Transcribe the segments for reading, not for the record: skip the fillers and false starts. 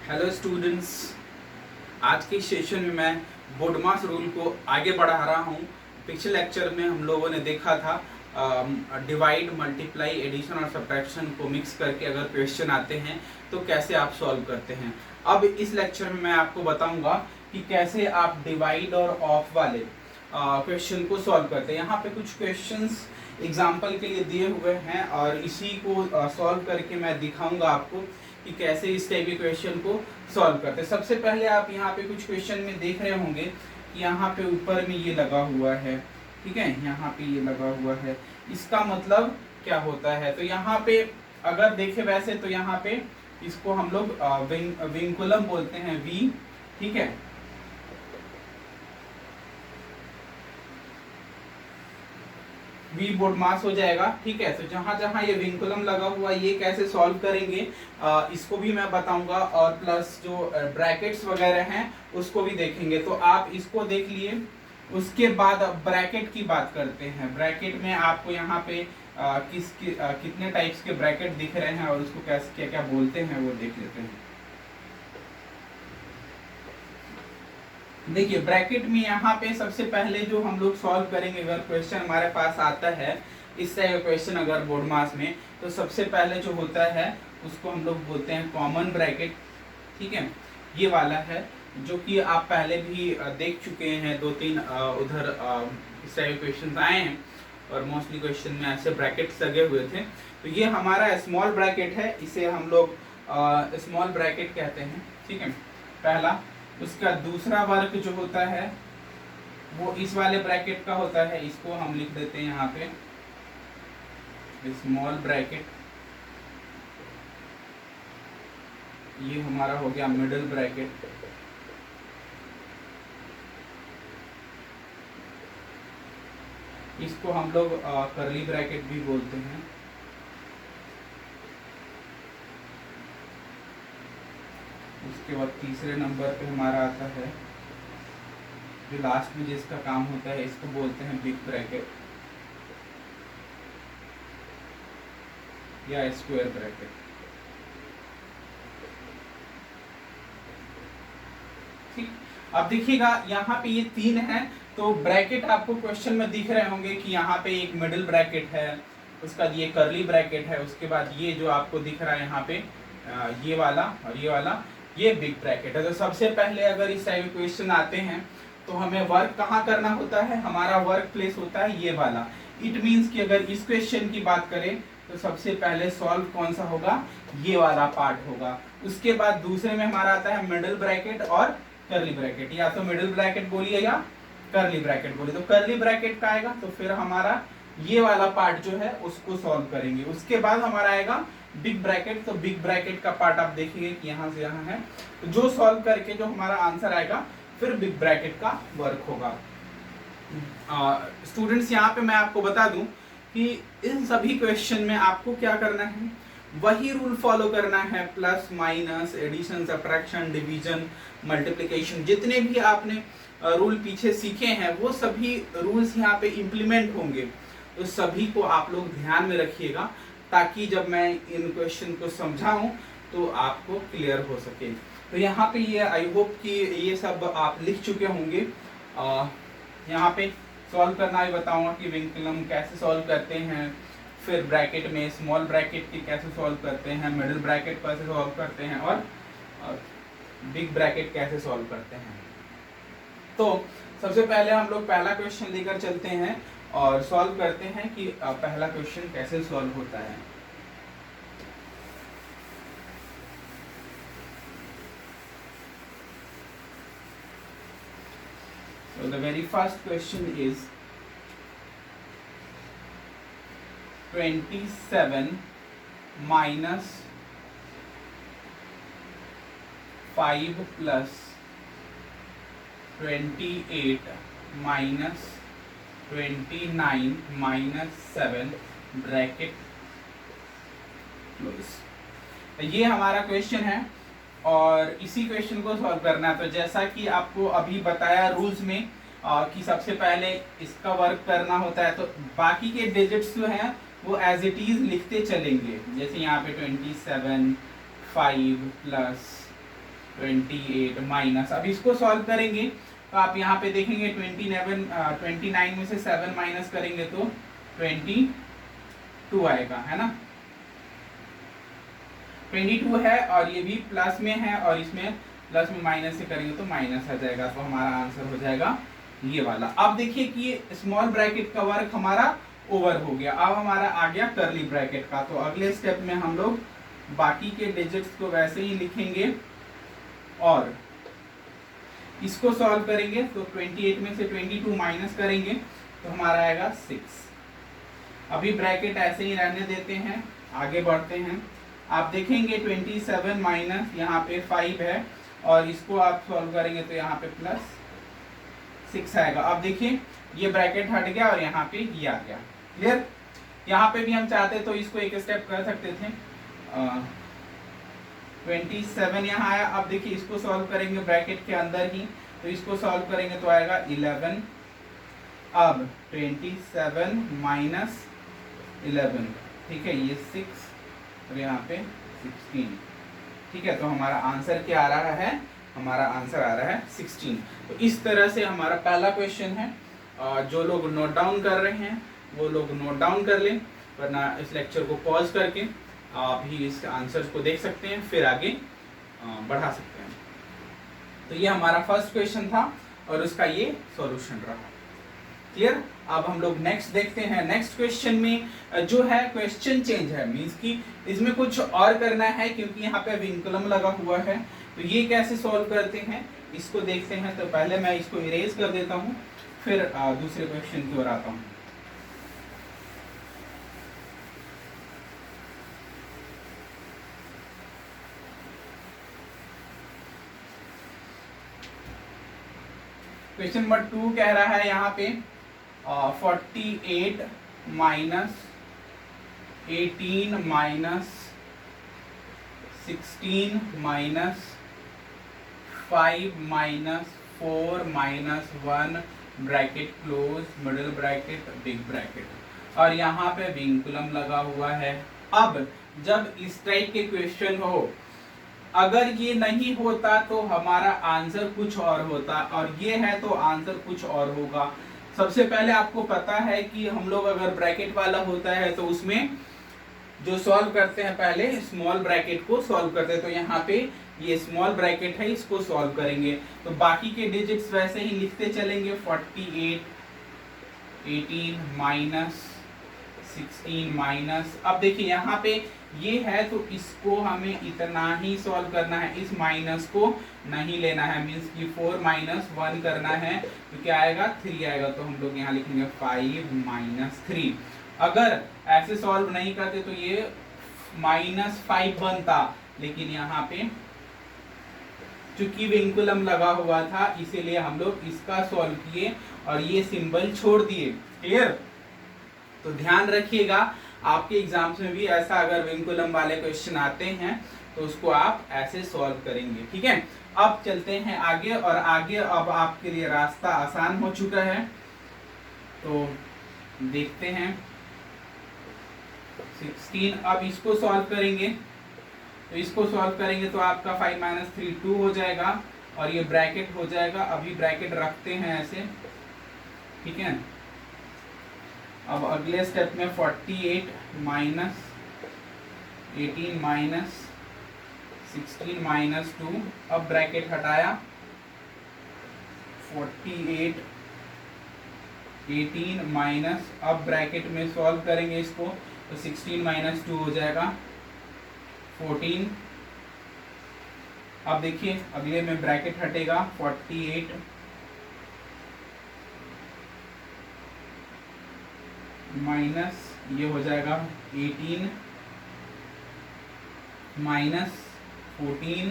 Hello students, आज के session में मैं बोडमास रूल को आगे बढ़ा रहा हूँ। पिछले लेक्चर में हम लोगों ने देखा था डिवाइड, मल्टीप्लाई, एडिशन और सब्ट्रैक्शन को मिक्स करके अगर क्वेश्चन आते हैं तो कैसे आप सॉल्व करते हैं। अब इस लेक्चर में मैं आपको बताऊंगा कि कैसे आप डिवाइड और ऑफ वाले क्वेश्चन को सॉल्व करते हैं। यहाँ पे कुछ क्वेश्चंस एग्जाम्पल के लिए दिए हुए हैं और इसी को सॉल्व करके मैं दिखाऊंगा आपको कि कैसे इस टाइप के क्वेश्चन को सॉल्व करते हैं। सबसे पहले आप यहाँ पे कुछ क्वेश्चन में देख रहे होंगे कि यहाँ पे ऊपर में ये लगा हुआ है, ठीक है, यहाँ पे ये लगा हुआ है। इसका मतलब क्या होता है? तो यहाँ पे अगर देखें वैसे तो यहाँ पे इसको हम लोग विंकुलम बोलते हैं, वी, ठीक है। वी बोडमास हो जाएगा, ठीक है। तो जहां जहां ये विंकुलम लगा हुआ ये कैसे सॉल्व करेंगे इसको भी मैं बताऊंगा, और प्लस जो ब्रैकेट्स वगैरह हैं उसको भी देखेंगे। तो आप इसको देख लिए, उसके बाद ब्रैकेट की बात करते हैं। ब्रैकेट में आपको यहाँ पे कितने टाइप्स के ब्रैकेट दिख रहे हैं और उसको कैसे क्या क्या बोलते हैं वो देख लेते हैं। देखिए ब्रैकेट में यहाँ पे सबसे पहले जो हम लोग सॉल्व करेंगे, अगर क्वेश्चन हमारे पास आता है इस तरह का क्वेश्चन अगर बोडमास में, तो सबसे पहले जो होता है उसको हम लोग बोलते हैं कॉमन ब्रैकेट, ठीक है। ये वाला है जो कि आप पहले भी देख चुके हैं, 2-3 उधर इस तरह के क्वेश्चन आए हैं और मोस्टली क्वेश्चन में ऐसे ब्रैकेट्स लगे हुए थे। तो ये हमारा स्मॉल ब्रैकेट है, इसे हम लोग स्मॉल ब्रैकेट कहते हैं, ठीक है, पहला। उसका दूसरा वर्ग जो होता है वो इस वाले ब्रैकेट का होता है, इसको हम लिख देते हैं यहाँ पे स्मॉल ब्रैकेट। ये हमारा हो गया मिडिल ब्रैकेट। इसको हम लोग कर्ली ब्रैकेट भी बोलते हैं। उसके बाद तीसरे नंबर पे हमारा आता है जो लास्ट में जिसका काम होता है, इसको बोलते हैं बिग ब्रैकेट या स्क्वायर ब्रैकेट। ठीक, अब देखिएगा यहाँ पे ये 3 है। तो ब्रैकेट आपको क्वेश्चन में दिख रहे होंगे कि यहाँ पे एक मिडिल ब्रैकेट है, उसका ये कर्ली ब्रैकेट है, उसके बाद ये जो आपको दिख रहा है यहाँ पे ये वाला और ये वाला, ये बिग ब्रैकेट है। तो सबसे पहले अगर इस टाइप के क्वेश्चन आते हैं तो हमें वर्क कहाँ करना होता है? हमारा वर्क प्लेस होता है ये वाला। इट मीन्स कि अगर इस क्वेश्चन की बात करें तो सबसे पहले सॉल्व कौन सा होगा? ये वाला पार्ट होगा। उसके बाद दूसरे में हमारा आता है मिडिल ब्रैकेट और कर्ली ब्रैकेट, या तो मिडिल ब्रैकेट बोलिए या कर्ली ब्रैकेट बोलिए। तो कर्ली ब्रैकेट का आएगा तो फिर हमारा ये वाला पार्ट जो है उसको सॉल्व करेंगे। उसके बाद हमारा आएगा बिग ब्रैकेट। तो बिग ब्रैकेट का पार्ट आप देखिए कि यहाँ से यहाँ है, तो जो सॉल्व करके जो हमारा आंसर आएगा फिर बिग ब्रैकेट का वर्क होगा। स्टूडेंट्स यहाँ पे मैं आपको बता दूं कि इन सभी क्वेश्चन में आपको क्या करना है, वही रूल फॉलो करना है। Plus, minus, addition, subtraction, division, multiplication, जितने भी आपने रूल पीछे सीखे हैं वो सभी रूल्स यहाँ पे इम्प्लीमेंट होंगे। तो सभी को आप लोग ध्यान में रखिएगा ताकि जब मैं इन क्वेश्चन को समझाऊं तो आपको क्लियर हो सके। तो यहाँ पे ये आई होप कि ये सब आप लिख चुके होंगे। यहाँ पे सॉल्व करना भी बताऊंगा कि विंकुलम कैसे सॉल्व करते हैं, फिर ब्रैकेट में स्मॉल ब्रैकेट की कैसे सॉल्व करते हैं, मिडिल ब्रैकेट कैसे सॉल्व करते हैं और बिग ब्रैकेट कैसे सॉल्व करते हैं। तो सबसे पहले हम लोग पहला क्वेश्चन लेकर चलते हैं और सॉल्व करते हैं कि पहला क्वेश्चन कैसे सॉल्व होता है। So the very first question is 27 minus 5 plus 28 minus 29 minus 7 bracket close. ये हमारा क्वेश्चन है और इसी क्वेश्चन को सॉल्व करना है। तो जैसा कि आपको अभी बताया रूल्स में कि सबसे पहले इसका वर्क करना होता है, तो बाकी के डिजिट्स जो हैं वो एज इट इज लिखते चलेंगे। जैसे यहाँ पे 27, 5 प्लस 28 माइनस, अब इसको सॉल्व करेंगे तो आप यहाँ पे देखेंगे 29 में से 7 माइनस करेंगे तो 22 आएगा, है ना। 22 है और ये भी प्लस में है और इसमें प्लस में माइनस से करेंगे तो माइनस आ जाएगा, तो हमारा आंसर हो जाएगा ये वाला। अब देखिए कि ये स्मॉल ब्रैकेट का वर्क हमारा ओवर हो गया, अब हमारा आ गया कर्ली ब्रैकेट का। तो अगले स्टेप में हम लोग बाकी के डिजिट्स को वैसे ही लिखेंगे और इसको सॉल्व करेंगे। तो 28 में से 22 माइनस करेंगे तो हमारा आएगा 6। अभी ब्रैकेट ऐसे ही रहने देते हैं, आगे बढ़ते हैं। आप देखेंगे 27 माइनस यहाँ पे 5 है और इसको आप सॉल्व करेंगे तो यहाँ पे प्लस 6 आएगा। अब देखिए ये ब्रैकेट हट गया और यहाँ पे ये आ गया। क्लियर? यहाँ पे भी हम चाहते तो इसको एक स्टेप कर सकते थे। 27 यहाँ आया। अब देखिए इसको सॉल्व करेंगे ब्रैकेट के अंदर ही, तो इसको सॉल्व करेंगे तो आएगा 11। अब 27 माइनस 11, ठीक है, ये 6 और यहाँ पे 16, ठीक है। तो हमारा आंसर क्या आ रहा है? हमारा आंसर आ रहा है 16। तो इस तरह से हमारा पहला क्वेश्चन है। जो लोग नोट डाउन कर रहे हैं वो लोग नोट डाउन कर लें, वरना इस लेक्चर को पॉज करके आप ही इस आंसर्स को देख सकते हैं, फिर आगे बढ़ा सकते हैं। तो ये हमारा फर्स्ट क्वेश्चन था और उसका ये सॉल्यूशन रहा। क्लियर? अब हम लोग नेक्स्ट देखते हैं। नेक्स्ट क्वेश्चन में जो है क्वेश्चन चेंज है, मींस कि इसमें कुछ और करना है क्योंकि यहाँ पे विंकुलम लगा हुआ है। तो ये कैसे सॉल्व करते हैं इसको देखते हैं। तो पहले मैं इसको इरेज कर देता हूँ, फिर दूसरे क्वेश्चन की ओर आता हूँ। क्वेश्चन नंबर 2 कह रहा है यहाँ पे 48 minus 18 minus 16 minus 5 minus 4 minus 1 bracket close middle bracket big bracket, और यहाँ पे विंकुलम लगा हुआ है। अब जब इस टाइप के क्वेश्चन हो, अगर ये नहीं होता तो हमारा आंसर कुछ और होता, और ये है तो आंसर कुछ और होगा। सबसे पहले आपको पता है कि हम लोग अगर ब्रैकेट वाला होता है तो उसमें जो सॉल्व करते हैं पहले स्मॉल ब्रैकेट को सॉल्व करते हैं। तो यहाँ पे ये स्मॉल ब्रैकेट है, इसको सॉल्व करेंगे तो बाकी के डिजिट्स वैसे ही लिखते चलेंगे। 48 18 माइनस 16 माइनस, अब देखिए यहाँ पे ये है तो इसको हमें इतना ही सॉल्व करना है, इस माइनस को नहीं लेना है, मींस कि 4 माइनस 1 करना है तो क्या आएगा 3 आएगा। तो हम लोग यहाँ लिखेंगे 5 माइनस 3। अगर ऐसे सॉल्व नहीं करते तो ये -5 बनता, लेकिन यहाँ पे चूंकि विंकुलम लगा हुआ था इसीलिए हम लोग इसका सॉल्व किए और ये सिंबल छोड़ दिए। क्लियर? तो ध्यान रखिएगा आपके एग्जाम्स में भी ऐसा अगर विंकुलम वाले क्वेश्चन आते हैं तो उसको आप ऐसे सॉल्व करेंगे। ठीक है, अब चलते हैं आगे, और आगे अब आपके लिए रास्ता आसान हो चुका है। तो देखते हैं 16, अब इसको सॉल्व करेंगे। तो इसको सॉल्व करेंगे तो आपका 5 माइनस 3 2 हो जाएगा और ये ब्रैकेट हो जाएगा। अभी ब्रैकेट रखते हैं ऐसे, ठीक है। अब अगले स्टेप में 48 माइनस 18 माइनस 16 माइनस 2, अब ब्रैकेट हटाया। 48 18 माइनस, अब ब्रैकेट में सॉल्व करेंगे इसको तो 16 माइनस 2 हो जाएगा 14। अब देखिए अगले में ब्रैकेट हटेगा 48 माइनस ये हो जाएगा 18 माइनस 14,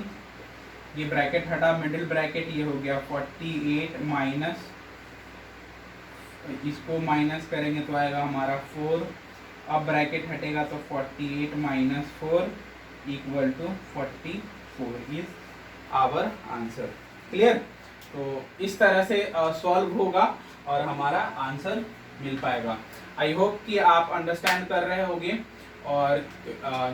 ये ब्रैकेट हटा, मिडिल ब्रैकेट ये हो गया 48 माइनस, इसको माइनस करेंगे तो आएगा हमारा 4। अब ब्रैकेट हटेगा तो 48 minus 4 equal to 44 is our answer. Clear? तो इस तरह से सॉल्व होगा और हमारा आंसर मिल पाएगा। आई होप कि आप अंडरस्टैंड कर रहे होंगे और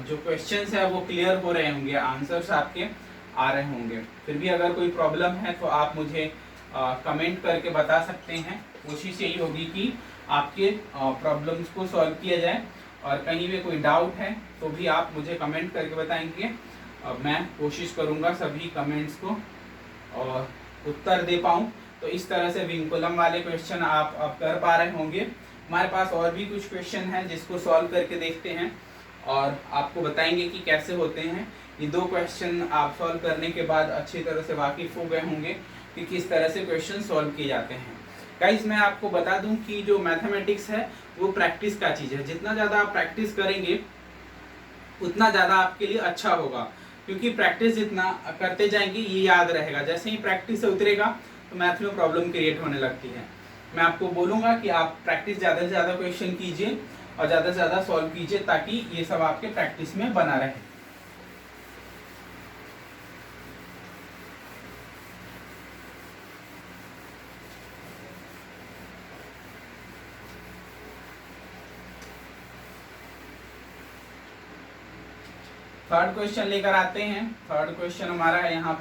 जो क्वेश्चंस है वो क्लियर हो रहे होंगे आंसर्स आपके। आ रहे होंगे। फिर भी अगर कोई प्रॉब्लम है तो आप मुझे कमेंट करके बता सकते हैं। कोशिश यही होगी कि आपके प्रॉब्लम्स को सॉल्व किया जाए, और कहीं भी कोई डाउट है तो भी आप मुझे कमेंट करके बताएंगे। मैं कोशिश करूंगा सभी कमेंट्स को और उत्तर दे पाऊं। तो इस तरह से विंकुलम वाले क्वेश्चन आप अब कर पा रहे होंगे। हमारे पास और भी कुछ क्वेश्चन हैं जिसको सॉल्व करके देखते हैं और आपको बताएंगे कि कैसे होते हैं। ये 2 क्वेश्चन आप सॉल्व करने के बाद अच्छी तरह से वाकिफ हो गए होंगे कि किस तरह से क्वेश्चन सॉल्व किए जाते हैं। गाइस, मैं आपको बता दूं कि जो मैथमेटिक्स है वो प्रैक्टिस का चीज़ है। जितना ज़्यादा आप प्रैक्टिस करेंगे उतना ज़्यादा आपके लिए अच्छा होगा, क्योंकि प्रैक्टिस जितना करते जाएंगे ये याद रहेगा। जैसे ही प्रैक्टिस से उतरेगा तो मैथ में प्रॉब्लम क्रिएट होने लगती है। मैं आपको बोलूँगा कि आप प्रैक्टिस ज़्यादा से ज़्यादा क्वेश्चन कीजिए और ज़्यादा से ज़्यादा सॉल्व कीजिए, ताकि ये सब आपके प्रैक्टिस में बना रहे। थर्ड क्वेश्चन लेकर आते हैं। थर्ड क्वेश्चन हमारा है यहाँ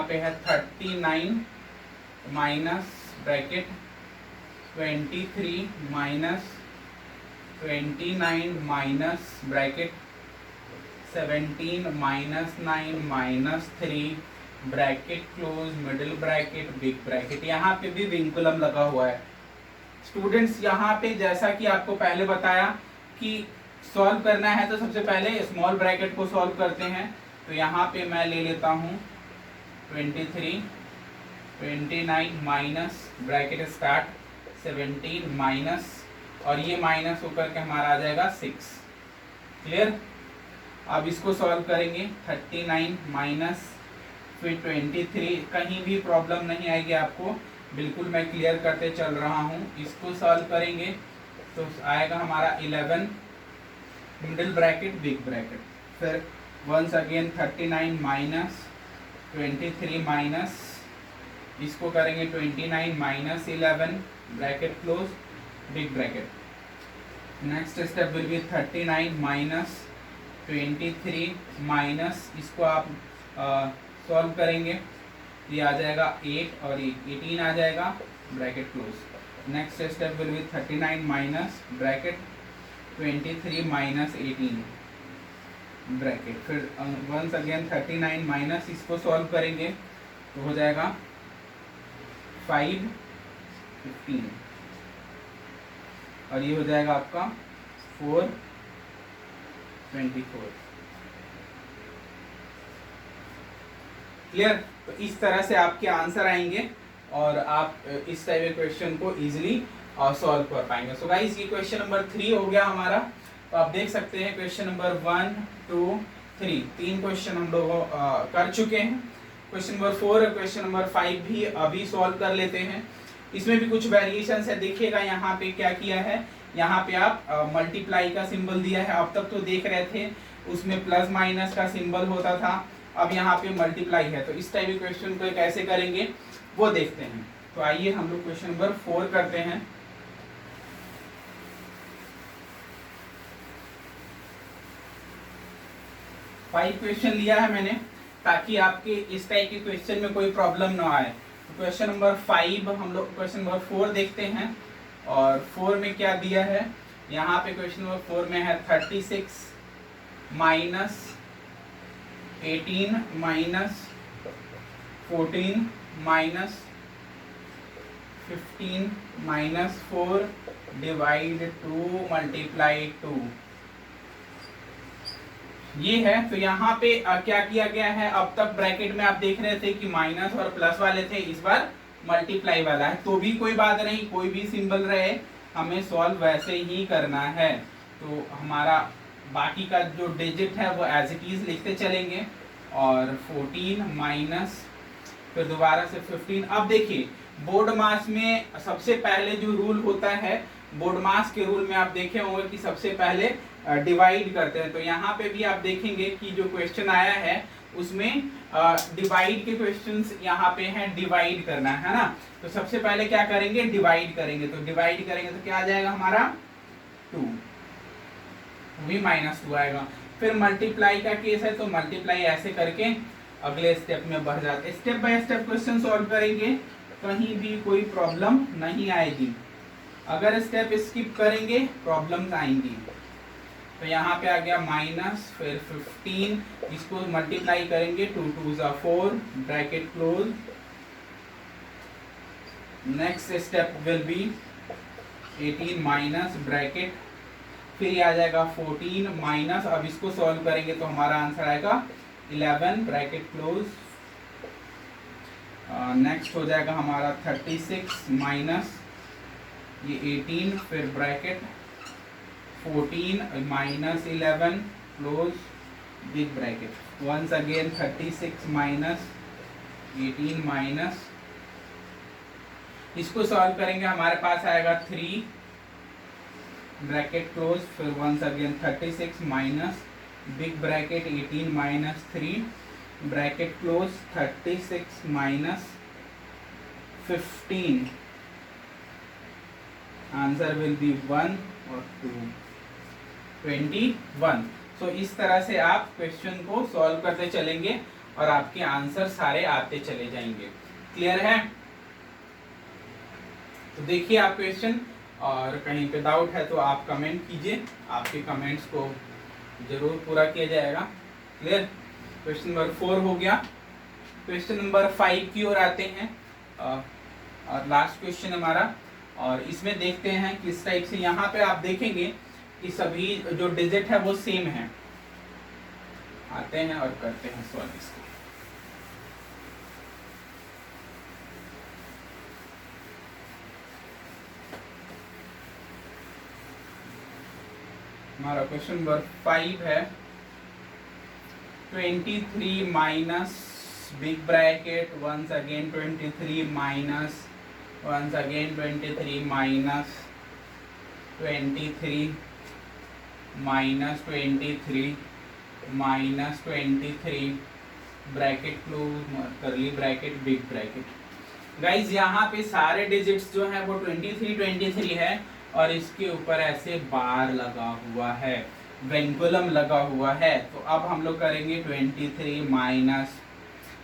पे है 39 minus bracket 23 minus 29 minus bracket 17 minus 9 minus 3 bracket close middle bracket big bracket. यहाँ पे भी विंकुलम लगा हुआ है। स्टूडेंट्स, यहाँ पे जैसा कि आपको पहले बताया कि सॉल्व करना है तो सबसे पहले स्मॉल ब्रैकेट को सॉल्व करते हैं। तो यहाँ पे मैं ले लेता हूँ 23 29 माइनस ब्रैकेट स्टार्ट 17 माइनस, और ये माइनस होकर के हमारा आ जाएगा 6। क्लियर? अब इसको सॉल्व करेंगे 39 माइनस फिर 23। कहीं भी प्रॉब्लम नहीं आएगी आपको, बिल्कुल मैं क्लियर करते चल रहा हूँ। इसको सॉल्व करेंगे तो आएगा हमारा 11 मिडिल ब्रैकेट बिग ब्रैकेट। फिर वंस अगेन 39 माइनस 23 माइनस, इसको करेंगे 29 minus 11 bracket close big bracket. Next step will be 39 minus 23 minus, इसको आप सॉल्व करेंगे, ये आ जाएगा 8 और 18 आ जाएगा bracket close. Next step will be 39 minus bracket 23 minus 18 bracket. फिर वंस अगेन 39 माइनस, इसको सॉल्व करेंगे तो हो जाएगा 5 15, और ये हो जाएगा आपका 4 24। क्लियर? तो इस तरह से आपके आंसर आएंगे और आप इस टाइप के क्वेश्चन को इजीली सॉल्व कर पाएंगे। सो गाइस, ये क्वेश्चन नंबर 3 हो गया हमारा। तो आप देख सकते हैं क्वेश्चन नंबर 1 2 3 तीन क्वेश्चन हम लोग कर चुके हैं। क्वेश्चन नंबर 4 और क्वेश्चन नंबर 5 भी अभी सॉल्व कर लेते हैं। इसमें भी कुछ वेरिएशंस है। देखिएगा यहाँ पे क्या किया है, यहाँ पे आप मल्टीप्लाई का सिंबल दिया है। अब तक तो देख रहे थे उसमें प्लस माइनस का सिंबल होता था, अब यहाँ पे मल्टीप्लाई है। तो इस टाइप के क्वेश्चन को कैसे करेंगे वो देखते हैं। तो आइए हम लोग क्वेश्चन नंबर 4 करते हैं। फाइव क्वेश्चन लिया है मैंने, ताकि आपके इस टाइप के क्वेश्चन में कोई प्रॉब्लम ना आए। तो क्वेश्चन नंबर 5 हम लोग क्वेश्चन नंबर 4 देखते हैं। और 4 में क्या दिया है, यहाँ पे क्वेश्चन नंबर 4 में है 36 minus 18 minus 14 minus 15 minus 4 divide 2 multiply 2, ये है। तो यहाँ पे क्या किया गया है, अब तक ब्रैकेट में आप देख रहे थे कि माइनस और प्लस वाले थे, इस बार मल्टीप्लाई वाला है। तो भी कोई बात नहीं, कोई भी सिंबल रहे, हमें सॉल्व वैसे ही करना है। तो हमारा बाकी का जो डिजिट है वो एज इट इज लिखते चलेंगे। और 14 माइनस फिर दोबारा से 15। अब देखिए बोर्ड मास में सबसे पहले जो रूल होता है, बोर्ड मास के रूल में आप देखे होंगे कि सबसे पहले डिवाइड करते हैं। तो यहाँ पे भी आप देखेंगे कि जो क्वेश्चन आया है उसमें डिवाइड के क्वेश्चंस यहाँ पे हैं, डिवाइड करना है ना। तो सबसे पहले क्या करेंगे, डिवाइड करेंगे। तो डिवाइड करेंगे तो क्या आ जाएगा हमारा 2, भी -2 आएगा। फिर मल्टीप्लाई का केस है, तो मल्टीप्लाई ऐसे करके अगले स्टेप में बढ़ जाते। Step by step question solve करेंगे, कहीं भी कोई प्रॉब्लम नहीं आएगी। अगर स्टेप स्किप करेंगे प्रॉब्लम्स आएंगी। तो यहाँ पे आ गया माइनस, फिर 15, इसको मल्टीप्लाई करेंगे, 2 2 ज़ा 4, bracket close. Next step will be 18 minus bracket, फिर ये आ जाएगा 14 माइनस, अब इसको सॉल्व करेंगे तो हमारा आंसर आएगा 11 ब्रैकेट क्लोज। नेक्स्ट हो जाएगा हमारा 36 माइनस ये 18, फिर bracket 14 minus 11 close big bracket. Once again 36 minus 18 minus, इसको सॉल्व करेंगे हमारे पास आएगा 3 ब्रैकेट क्लोज, फिर once again 36 minus big bracket 18 minus 3 bracket close, 36 minus 15, answer will be 1 और 2, 21। सो इस तरह से आप क्वेश्चन को सॉल्व करते चलेंगे और आपके आंसर सारे आते चले जाएंगे। क्लियर है? तो देखिए आप क्वेश्चन, और कहीं पे डाउट है तो आप कमेंट कीजिए, आपके कमेंट्स को जरूर पूरा किया जाएगा। क्लियर? क्वेश्चन नंबर 4 हो गया। क्वेश्चन नंबर 5 की ओर आते हैं, और लास्ट क्वेश्चन हमारा, और इसमें देखते हैं किस टाइप से। यहाँ पे आप देखेंगे कि सभी जो डिजिट है वो सेम है। आते हैं और करते हैं सॉल्व इसको। हमारा क्वेश्चन नंबर 5 है 23 minus big bracket, once again 23 minus, once again 23 minus 23 minus 23 minus 23 bracket close करली ब्रैकेट बिग ब्रैकेट। गाइज यहाँ पे सारे डिजिट्स जो है वो 23 है, और इसके ऊपर ऐसे बार लगा हुआ है, वेंकुलम लगा हुआ है। तो अब हम लोग करेंगे 23 माइनस,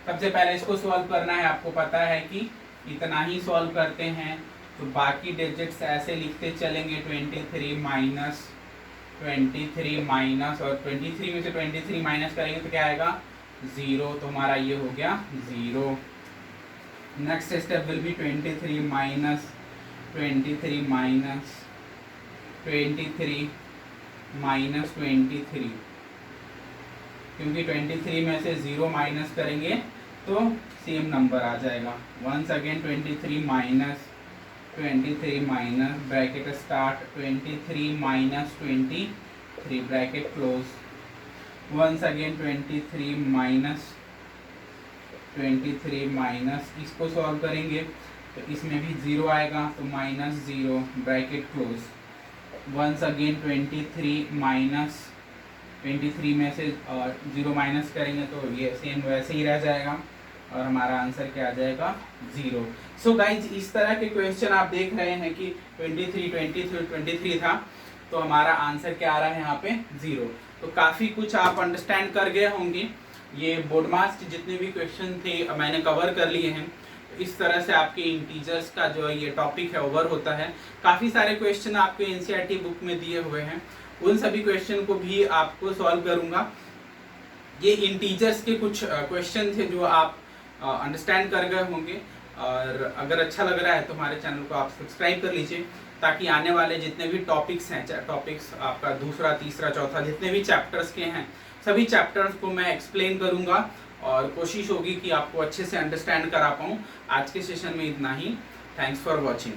सबसे पहले इसको सॉल्व करना है। आपको पता है कि इतना ही सॉल्व करते हैं, तो बाकी डिजिट्स ऐसे लिखते चलेंगे 23 माइनस 23 माइनस, और 23 में से 23 माइनस करेंगे तो क्या आएगा 0, तो हमारा ये हो गया 0। Next step will be 23 minus 23 minus 23 minus 23, क्योंकि 23 में से 0 माइनस करेंगे तो सेम नंबर आ जाएगा। Once again 23 minus 23 minus bracket start 23 minus 23 bracket close, once again 23 minus 23 minus, इसको सॉल्व करेंगे तो इसमें भी 0 आएगा, तो minus 0 bracket close, once again 23 minus 23 में से 0 माइनस करेंगे तो ये सेम वैसे ही रह जाएगा, और हमारा आंसर क्या आ जाएगा 0। सो गाइज इस तरह के क्वेश्चन आप देख रहे हैं कि 23 था, तो हमारा आंसर क्या आ रहा है यहाँ पे 0। तो काफ़ी कुछ आप अंडरस्टैंड कर गए होंगे। ये बोर्ड मार्क्स जितने भी क्वेश्चन थे मैंने कवर कर लिए हैं। इस तरह से आपके इंटीजर्स का जो ये टॉपिक है ओवर होता है। काफ़ी सारे क्वेश्चन आपके एनसीईआरटी बुक में दिए हुए हैं, उन सभी क्वेश्चन को भी आपको सॉल्व करूंगा। ये इंटीजर्स के कुछ क्वेश्चन थे जो आप अंडरस्टैंड कर गए होंगे, और अगर अच्छा लग रहा है तो हमारे चैनल को आप सब्सक्राइब कर लीजिए, ताकि आने वाले जितने भी टॉपिक्स हैं, टॉपिक्स आपका दूसरा तीसरा चौथा जितने भी चैप्टर्स के हैं, सभी चैप्टर्स को मैं एक्सप्लेन करूंगा, और कोशिश होगी कि आपको अच्छे से अंडरस्टैंड करा पाऊँ। आज के सेशन में इतना ही। Thanks for watching.